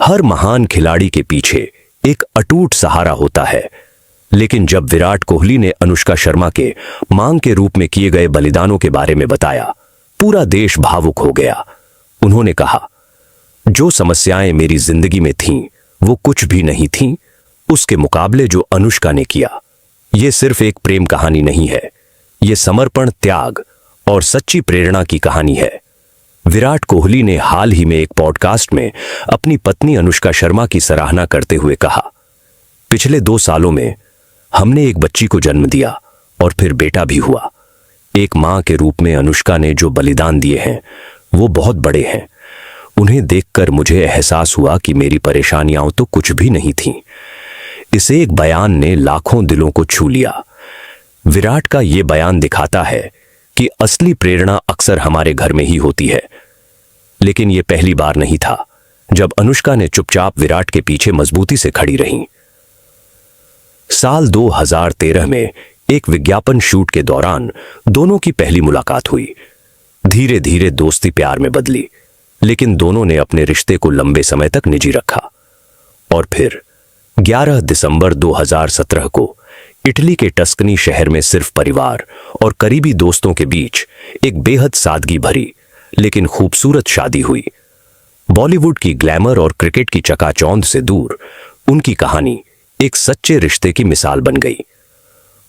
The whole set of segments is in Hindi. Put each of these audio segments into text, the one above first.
हर महान खिलाड़ी के पीछे एक अटूट सहारा होता है, लेकिन जब विराट कोहली ने अनुष्का शर्मा के मां के रूप में किए गए बलिदानों के बारे में बताया, पूरा देश भावुक हो गया। उन्होंने कहा, जो समस्याएं मेरी जिंदगी में थीं, वो कुछ भी नहीं थीं उसके मुकाबले जो अनुष्का ने किया। ये सिर्फ एक प्रेम कहानी नहीं है, ये समर्पण, त्याग और सच्ची प्रेरणा की कहानी है। विराट कोहली ने हाल ही में एक पॉडकास्ट में अपनी पत्नी अनुष्का शर्मा की सराहना करते हुए कहा, पिछले 2 सालों में हमने एक बच्ची को जन्म दिया और फिर बेटा भी हुआ। एक मां के रूप में अनुष्का ने जो बलिदान दिए हैं वो बहुत बड़े हैं। उन्हें देखकर मुझे एहसास हुआ कि मेरी परेशानियां तो कुछ भी नहीं थीं। इस एक बयान ने लाखों दिलों को छू लिया। विराट का ये बयान दिखाता है कि असली प्रेरणा अक्सर हमारे घर में ही होती है। लेकिन यह पहली बार नहीं था जब अनुष्का ने चुपचाप विराट के पीछे मजबूती से खड़ी रहीं। साल 2013 में एक विज्ञापन शूट के दौरान दोनों की पहली मुलाकात हुई। धीरे धीरे दोस्ती प्यार में बदली, लेकिन दोनों ने अपने रिश्ते को लंबे समय तक निजी रखा। और फिर 11 दिसंबर 2017 को इटली के टस्कनी शहर में सिर्फ परिवार और करीबी दोस्तों के बीच एक बेहद सादगी भरी लेकिन खूबसूरत शादी हुई। बॉलीवुड की ग्लैमर और क्रिकेट की चकाचौंध से दूर उनकी कहानी एक सच्चे रिश्ते की मिसाल बन गई।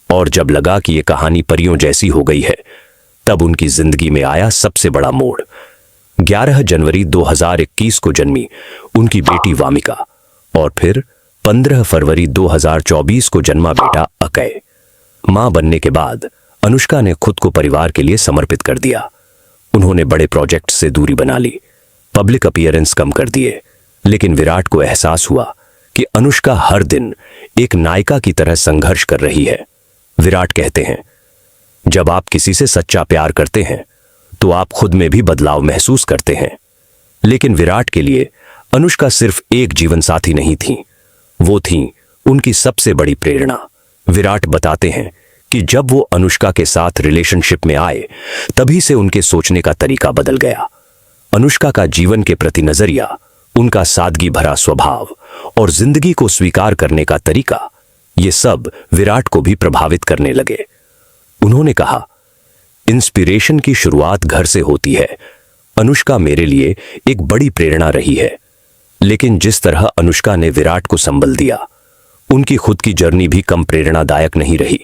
और जब लगा कि यह कहानी परियों जैसी हो गई है, तब उनकी जिंदगी में आया सबसे बड़ा मोड़। 11 जनवरी 2021 को जन्मी उनकी बेटी वामिका और फिर 15 फरवरी 2024 को जन्मा बेटा अकय। मां बनने के बाद अनुष्का ने खुद को परिवार के लिए समर्पित कर दिया। उन्होंने बड़े प्रोजेक्ट से दूरी बना ली, पब्लिक अपीयरेंस कम कर दिए, लेकिन विराट को एहसास हुआ कि अनुष्का हर दिन एक नायिका की तरह संघर्ष कर रही है। विराट कहते हैं, जब आप किसी से सच्चा प्यार करते हैं तो आप खुद में भी बदलाव महसूस करते हैं। लेकिन विराट के लिए अनुष्का सिर्फ एक जीवन साथी नहीं थी, वो थी उनकी सबसे बड़ी प्रेरणा। विराट बताते हैं कि जब वो अनुष्का के साथ रिलेशनशिप में आए, तभी से उनके सोचने का तरीका बदल गया। अनुष्का का जीवन के प्रति नजरिया, उनका सादगी भरा स्वभाव और जिंदगी को स्वीकार करने का तरीका, ये सब विराट को भी प्रभावित करने लगे। उन्होंने कहा, इंस्पिरेशन की शुरुआत घर से होती है। अनुष्का मेरे लिए एक बड़ी प्रेरणा रही है, लेकिन जिस तरह अनुष्का ने विराट को संबल दिया, उनकी खुद की जर्नी भी कम प्रेरणादायक नहीं रही।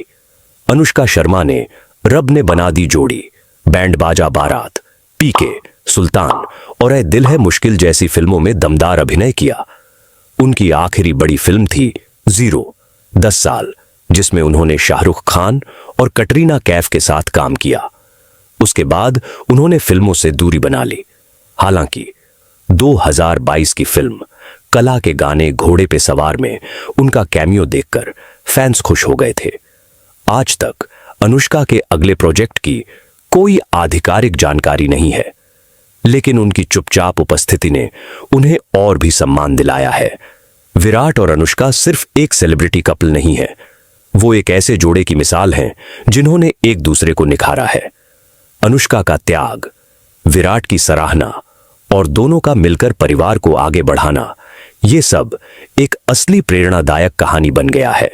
अनुष्का शर्मा ने रब ने बना दी जोड़ी, बैंड बाजा बारात, पीके, सुल्तान और ऐ दिल है मुश्किल जैसी फिल्मों में दमदार अभिनय किया। उनकी आखिरी बड़ी फिल्म थी जीरो, 10 साल, जिसमें उन्होंने शाहरुख खान और कटरीना कैफ के साथ काम किया। उसके बाद उन्होंने फिल्मों से दूरी बना ली। हालांकि 2022 की फिल्म कला के गाने घोड़े पे सवार में उनका कैमियो देखकर फैंस खुश हो गए थे। आज तक अनुष्का के अगले प्रोजेक्ट की कोई आधिकारिक जानकारी नहीं है, लेकिन उनकी चुपचाप उपस्थिति ने उन्हें और भी सम्मान दिलाया है। विराट और अनुष्का सिर्फ एक सेलिब्रिटी कपल नहीं है, वो एक ऐसे जोड़े की मिसाल हैं जिन्होंने एक दूसरे को निखारा है। अनुष्का का त्याग, विराट की सराहना और दोनों का मिलकर परिवार को आगे बढ़ाना, ये सब एक असली प्रेरणादायक कहानी बन गया है।